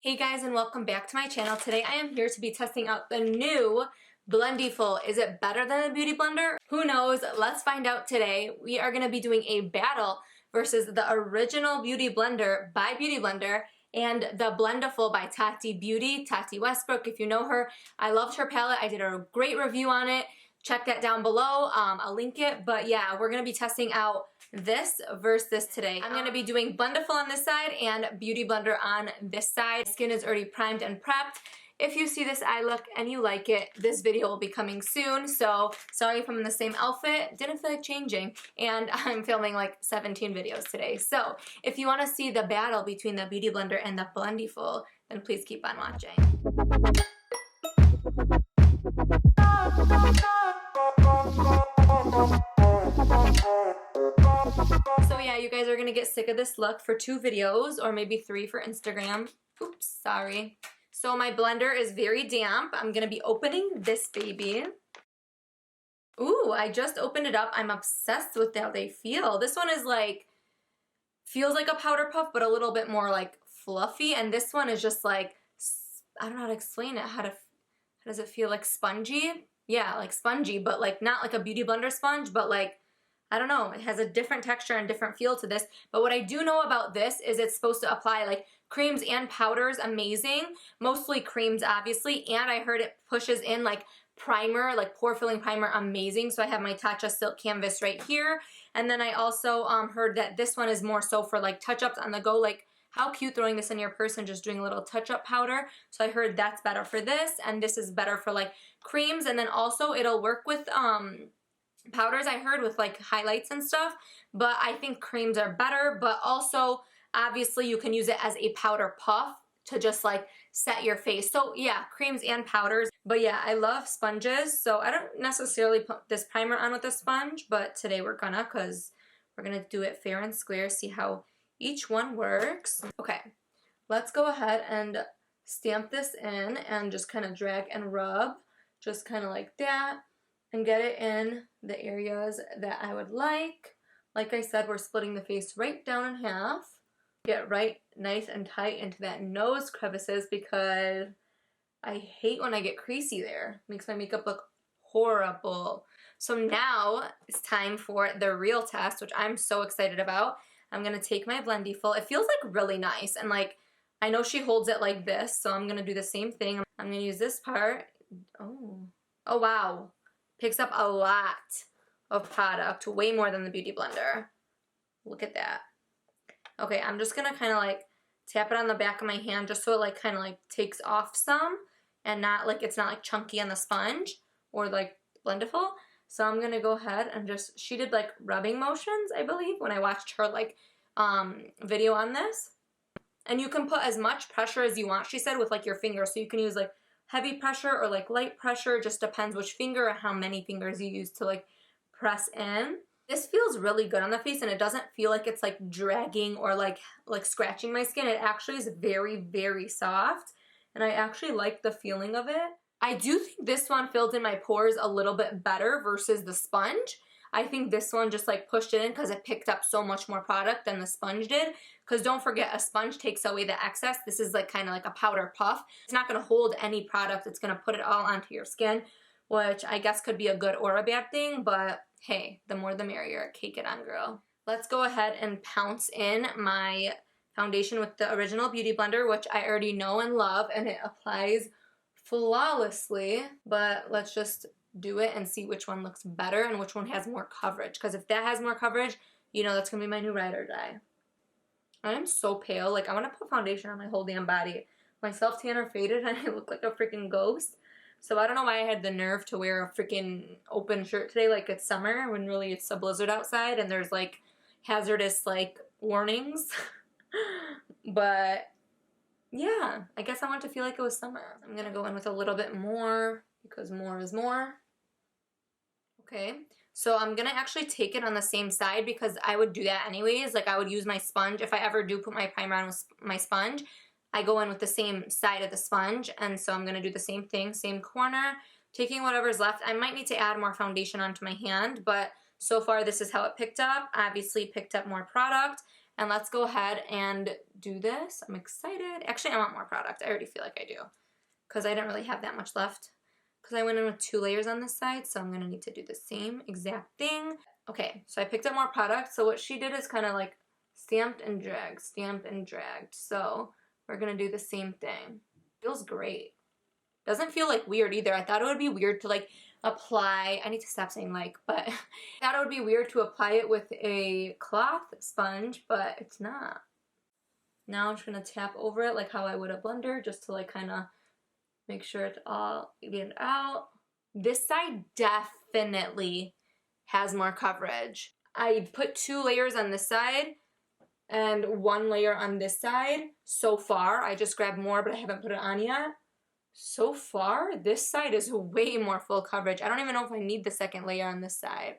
Hey guys, and welcome back to my channel. Today I am here to be testing out the new BLENDIFUL. Is it better than the Beauty Blender? Who knows? Let's find out today. We are going to be doing a battle versus the original Beauty Blender by Beauty Blender and the BLENDIFUL by Tati Beauty, Tati Westbrook. If you know her, I loved her palette. I did a great review on it. Check that down below. I'll link it. But yeah, we're going to be testing out this versus this today. I'm going to be doing BLENDIFUL on this side and Beauty Blender on this side. Skin is already primed and prepped. If you see this eye look and you like it, this video will be coming soon. So sorry if I'm in the same outfit. Didn't feel like changing. And I'm filming like 17 videos today. So if you want to see the battle between the Beauty Blender and the BLENDIFUL, then please keep on watching. So yeah, you guys are gonna get sick of this look for 2 videos or maybe 3 for Instagram. Oops, sorry. So my blender is very damp. I'm gonna be opening this baby. Ooh, I just opened it up. I'm obsessed with how they feel. This one is like, feels like a powder puff, but a little bit more like fluffy. And this one is just like, I don't know how to explain it. How does it feel? Like spongy? Yeah, like spongy, but like not like a Beauty Blender sponge, but like, I don't know, it has a different texture and different feel to this. But what I do know about this is it's supposed to apply like creams and powders, amazing. Mostly creams, obviously. And I heard it pushes in like primer, like pore filling primer, amazing. So I have my Tatcha Silk Canvas right here. And then I also heard that this one is more so for like touch-ups on the go. Like how cute throwing this in your purse and just doing a little touch-up powder. So I heard that's better for this. And this is better for like creams. And then also it'll work with powders, I heard, with like highlights and stuff, but I think creams are better. But also obviously you can use it as a powder puff to just like set your face. So yeah, creams and powders. But yeah, I love sponges, so I don't necessarily put this primer on with a sponge, but today we're gonna, because we're gonna do it fair and square, see how each one works. Okay, let's go ahead and stamp this in and just kind of drag and rub, just kind of like that, and get it in the areas that I would like. Like I said, we're splitting the face right down in half. Get right nice and tight into that nose crevices because I hate when I get creasy there. Makes my makeup look horrible. So now it's time for the real test, which I'm so excited about. I'm gonna take my BLENDIFUL. It feels like really nice, and like I know she holds it like this, so I'm gonna do the same thing. I'm gonna use this part. Oh wow. Picks up a lot of product, way more than the Beauty Blender. Look at that. Okay, I'm just gonna kind of like tap it on the back of my hand just so it like kind of like takes off some and not like, it's not like chunky on the sponge or like BLENDIFUL. So I'm gonna go ahead and just, she did like rubbing motions, I believe, when I watched her like video on this. And you can put as much pressure as you want, she said, with like your finger. So you can use like heavy pressure or like light pressure, just depends which finger or how many fingers you use to like press in. This feels really good on the face, and it doesn't feel like it's like dragging or like scratching my skin. It actually is very, very soft, and I actually like the feeling of it. I do think this one filled in my pores a little bit better versus the sponge. I think this one just like pushed it in because it picked up so much more product than the sponge did. Because don't forget, a sponge takes away the excess. This is like kind of like a powder puff. It's not going to hold any product. It's going to put it all onto your skin, which I guess could be a good or a bad thing. But hey, the more the merrier. Cake it on, girl. Let's go ahead and pounce in my foundation with the original Beauty Blender, which I already know and love, and it applies flawlessly. But let's just do it and see which one looks better and which one has more coverage. Because if that has more coverage, you know that's going to be my new ride or die. I am so pale. Like, I want to put foundation on my whole damn body. My self-tanner faded and I look like a freaking ghost. So I don't know why I had the nerve to wear a freaking open shirt today like it's summer when really it's a blizzard outside and there's like hazardous like warnings. But yeah, I guess I want to feel like it was summer. I'm going to go in with a little bit more because more is more. Okay. So I'm going to actually take it on the same side because I would do that anyways. Like I would use my sponge. If I ever do put my primer on with my sponge, I go in with the same side of the sponge. And so I'm going to do the same thing, same corner, taking whatever's left. I might need to add more foundation onto my hand, but so far this is how it picked up. Obviously picked up more product. And let's go ahead and do this. I'm excited. Actually, I want more product. I already feel like I do because I didn't really have that much left because I went in with 2 layers on this side, so I'm going to need to do the same exact thing. Okay, so I picked up more product. So what she did is kind of like stamped and dragged, stamped and dragged. So we're going to do the same thing. Feels great. Doesn't feel like weird either. I thought it would be weird to like apply, I need to stop saying like, but I thought it would be weird to apply it with a cloth sponge, but it's not. Now I'm just gonna tap over it like how I would a blender, just to like kind of make sure it's all evened out. This side definitely has more coverage. I put 2 layers on this side and 1 layer on this side so far. I just grabbed more, but I haven't put it on yet. So far, this side is way more full coverage. I don't even know if I need the 2nd layer on this side.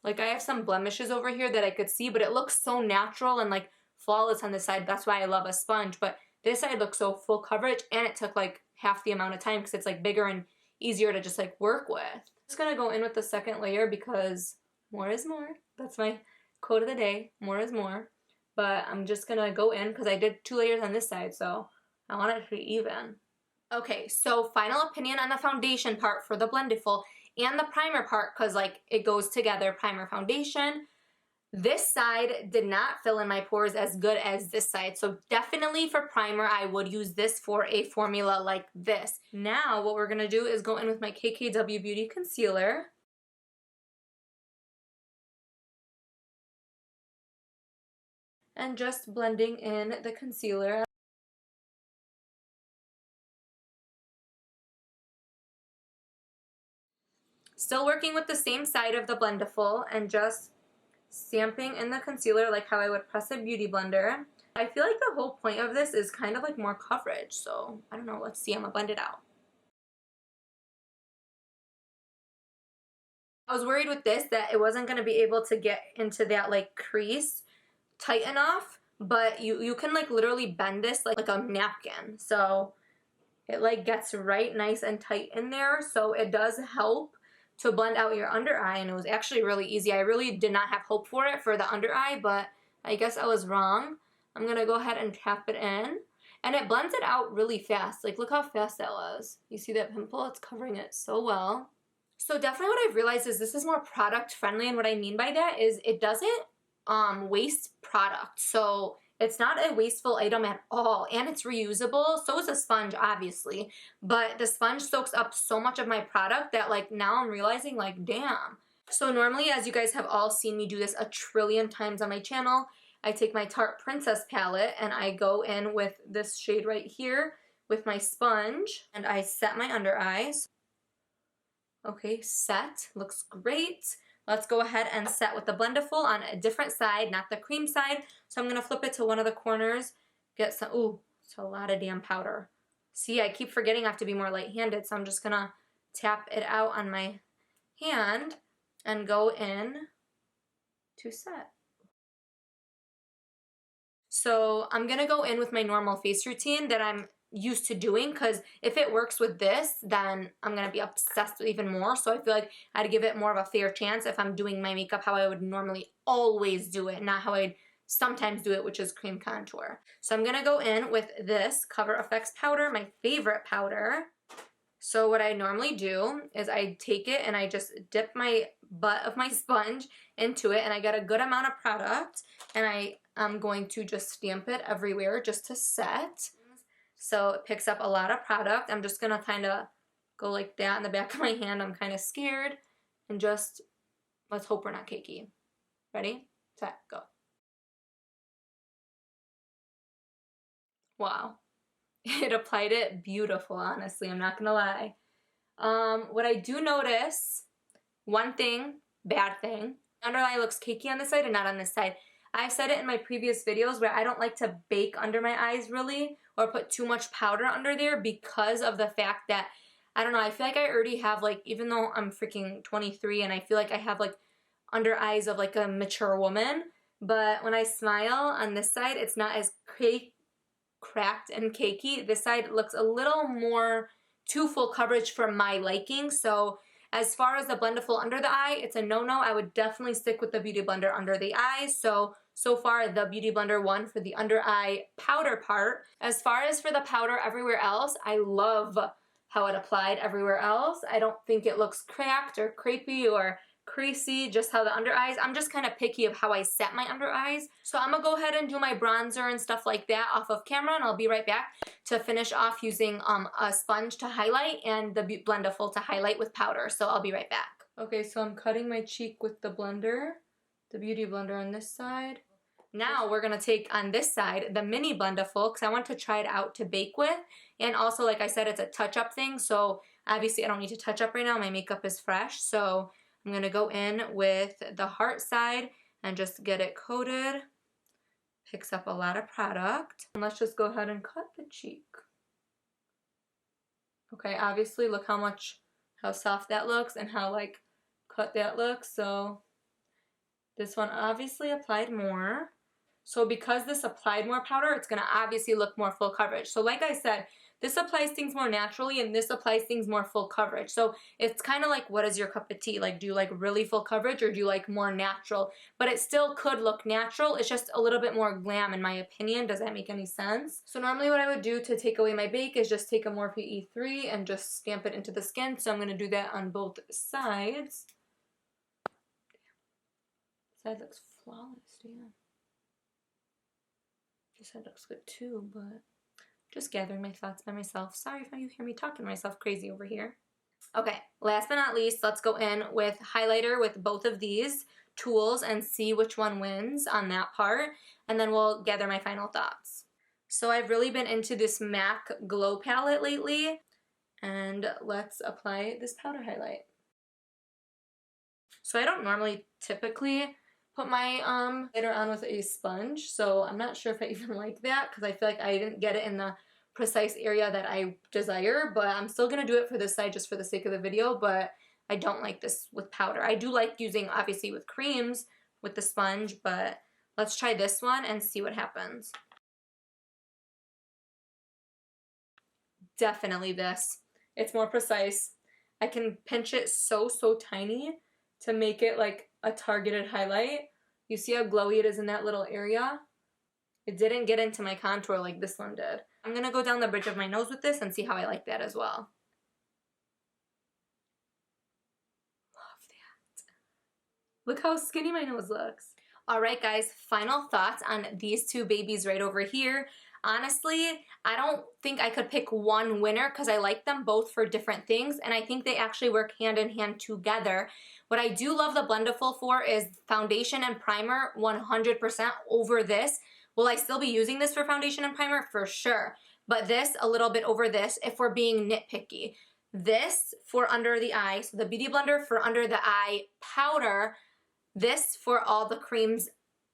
Like I have some blemishes over here that I could see, but it looks so natural and like flawless on this side. That's why I love a sponge. But this side looks so full coverage, and it took like half the amount of time because it's like bigger and easier to just like work with. I'm just gonna go in with the 2nd layer because more is more. That's my quote of the day, more is more. But I'm just gonna go in because I did 2 layers on this side, so I want it to be even. Okay, so final opinion on the foundation part for the Blendiful and the primer part, because like it goes together, primer, foundation. This side did not fill in my pores as good as this side, so definitely for primer I would use this for a formula like this. Now what we're going to do is go in with my KKW Beauty Concealer. And just blending in the concealer. Still working with the same side of the Blendiful and just stamping in the concealer like how I would press a beauty blender. I feel like the whole point of this is kind of like more coverage, so I don't know, let's see, I'm gonna blend it out. I was worried with this that it wasn't gonna be able to get into that like crease tight enough, but you can like literally bend this like a napkin, so it like gets right nice and tight in there, so it does help to blend out your under eye, and it was actually really easy. I really did not have hope for it for the under eye, but I guess I was wrong. I'm gonna go ahead and tap it in, and it blends it out really fast. Like look how fast that was. You see that pimple? It's covering it so well. So definitely what I've realized is this is more product friendly, and what I mean by that is it doesn't waste product. So it's not a wasteful item at all, and it's reusable. So is a sponge, obviously, but the sponge soaks up so much of my product that like now I'm realizing like, damn. So normally, as you guys have all seen me do this a trillion times on my channel, I take my Tarte Princess palette and I go in with this shade right here with my sponge, and I set my under eyes. Okay, set, looks great. Let's go ahead and set with the Blendiful on a different side, not the cream side. So I'm going to flip it to one of the corners, get some, ooh, it's a lot of damn powder. See, I keep forgetting I have to be more light-handed, so I'm just going to tap it out on my hand and go in to set. So I'm going to go in with my normal face routine that I'm used to doing, because if it works with this, then I'm going to be obsessed with even more. So I feel like I'd give it more of a fair chance if I'm doing my makeup how I would normally always do it, not how I'd sometimes do it, which is cream contour. So I'm going to go in with this Cover FX powder, my favorite powder. So what I normally do is I take it and I just dip my butt of my sponge into it, and I get a good amount of product, and I'm going to just stamp it everywhere just to set. So it picks up a lot of product. I'm just going to kind of go like that in the back of my hand. I'm kind of scared, and just let's hope we're not cakey. Ready, set, go. Wow. It applied it beautiful, honestly. I'm not going to lie. What I do notice, one thing, bad thing, under eye looks cakey on this side and not on this side. I've said it in my previous videos where I don't like to bake under my eyes really, or put too much powder under there, because of the fact that, I don't know, I feel like I already have like, even though I'm freaking 23 and I feel like I have like under eyes of like a mature woman, but when I smile on this side, it's not as cracked and cakey. This side looks a little more too full coverage for my liking. So as far as the Blendiful under the eye, it's a no-no. I would definitely stick with the Beauty Blender under the eyes. So so far the Beauty Blender one for the under eye powder part. As far as for the powder everywhere else, I love how it applied everywhere else. I don't think it looks cracked or crepey or creasy, just how the under eyes. I'm just kind of picky of how I set my under eyes. So I'm gonna go ahead and do my bronzer and stuff like that off of camera, and I'll be right back to finish off using a sponge to highlight and the BLENDIFUL to highlight with powder. So I'll be right back. Okay, so I'm cutting my cheek with the blender, the Beauty Blender on this side. Now we're gonna take on this side the mini BLENDIFUL because I want to try it out to bake with. And also, like I said, it's a touch-up thing, so obviously I don't need to touch up right now. My makeup is fresh, so I'm gonna go in with the heart side and just get it coated. Picks up a lot of product. And let's just go ahead and cut the cheek. Okay, obviously look how soft that looks and how like cut that looks. So this one obviously applied more. So because this applied more powder, it's gonna obviously look more full coverage. So like I said, this applies things more naturally and this applies things more full coverage. So it's kind of like, what is your cup of tea? Like, do you like really full coverage or do you like more natural? But it still could look natural. It's just a little bit more glam in my opinion. Does that make any sense? So normally what I would do to take away my bake is just take a Morphe E3 and just stamp it into the skin. So I'm gonna do that on both sides. This side looks flawless, damn. This side looks good too, but just gathering my thoughts by myself. Sorry if you hear me talking to myself crazy over here. Okay, last but not least, let's go in with highlighter with both of these tools and see which one wins on that part, and then we'll gather my final thoughts. So I've really been into this MAC Glow palette lately, and let's apply this powder highlight. So I don't normally typically put my highlighter on with a sponge, so I'm not sure if I even like that because I feel like I didn't get it in the precise area that I desire, but I'm still gonna do it for this side just for the sake of the video, but I don't like this with powder. I do like using, obviously, with creams with the sponge, but let's try this one and see what happens. Definitely this. It's more precise. I can pinch it so tiny to make it like a targeted highlight. You see how glowy it is in that little area? It didn't get into my contour like this one did. I'm gonna go down the bridge of my nose with this and see how I like that as well. Love that. Look how skinny my nose looks. Alright guys, final thoughts on these two babies right over here. Honestly, I don't think I could pick one winner because I like them both for different things, and I think they actually work hand in hand together. What I do love the BLENDIFUL for is foundation and primer 100% over this. Will I still be using this for foundation and primer? For sure. But this a little bit over this if we're being nitpicky. This for under the eye, so the Beauty Blender for under the eye powder, this for all the creams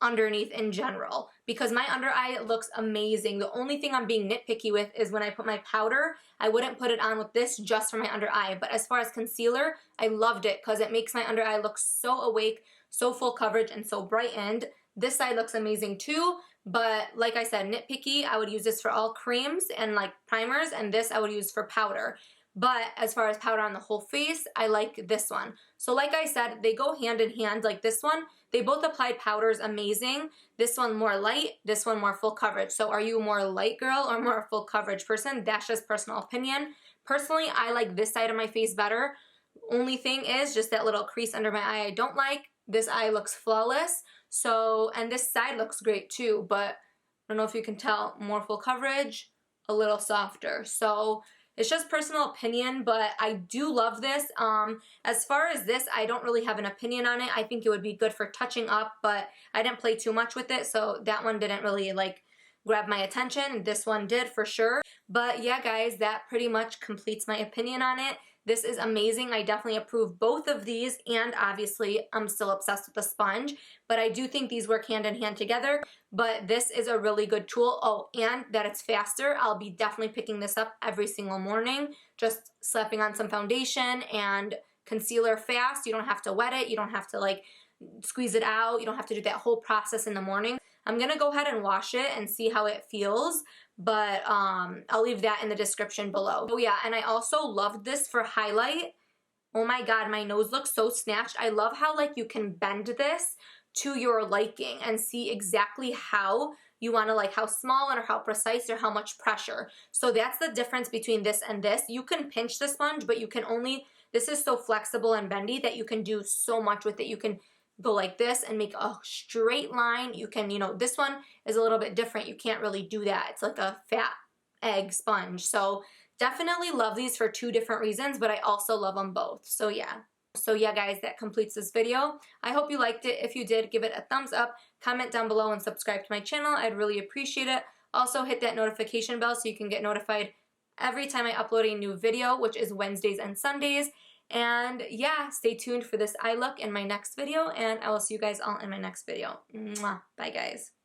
underneath in general, because my under eye looks amazing. The only thing I'm being nitpicky with is when I put my powder, I wouldn't put it on with this just for my under eye. But as far as concealer, I loved it because it makes my under eye look so awake, so full coverage, and so brightened. This side looks amazing too, but like I said, nitpicky, I would use this for all creams and like primers, and this I would use for powder. But as far as powder on the whole face, I like this one. So like I said, they go hand in hand. Like this one, they both applied powders amazing. This one more light, this one more full coverage. So are you a more light girl or more full coverage person? That's just personal opinion. Personally, I like this side of my face better. Only thing is just that little crease under my eye I don't like. This eye looks flawless. So, and this side looks great too, but I don't know if you can tell, more full coverage, a little softer. So it's just personal opinion, but I do love this. As far as this, I don't really have an opinion on it. I think it would be good for touching up, but I didn't play too much with it, so that one didn't really like grab my attention. This one did for sure. But yeah, guys, that pretty much completes my opinion on it. This is amazing. I definitely approve both of these, and obviously I'm still obsessed with the sponge, but I do think these work hand in hand together. But this is a really good tool. Oh, and that it's faster. I'll be definitely picking this up every single morning, just slapping on some foundation and concealer fast. You don't have to wet it. You don't have to like squeeze it out. You don't have to do that whole process in the morning. I'm gonna go ahead and wash it and see how it feels, but I'll leave that in the description below. Oh yeah, and I also loved this for highlight. Oh my god, my nose looks so snatched. I love how like you can bend this to your liking and see exactly how you want to, like how small or how precise or how much pressure. So that's the difference between this and this. You can pinch the sponge, but you can only, this is so flexible and bendy that you can do so much with it. You can go like this and make a straight line. You can, you know, this one is a little bit different. You can't really do that. It's like a fat egg sponge. So definitely love these for two different reasons, but I also love them both. So yeah. So yeah, guys, that completes this video. I hope you liked it. If you did, give it a thumbs up, comment down below, and subscribe to my channel. I'd really appreciate it. Also, hit that notification bell so you can get notified every time I upload a new video, which is Wednesdays and Sundays. And yeah, stay tuned for this eye look in my next video, and I will see you guys all in my next video. Mwah. Bye, guys.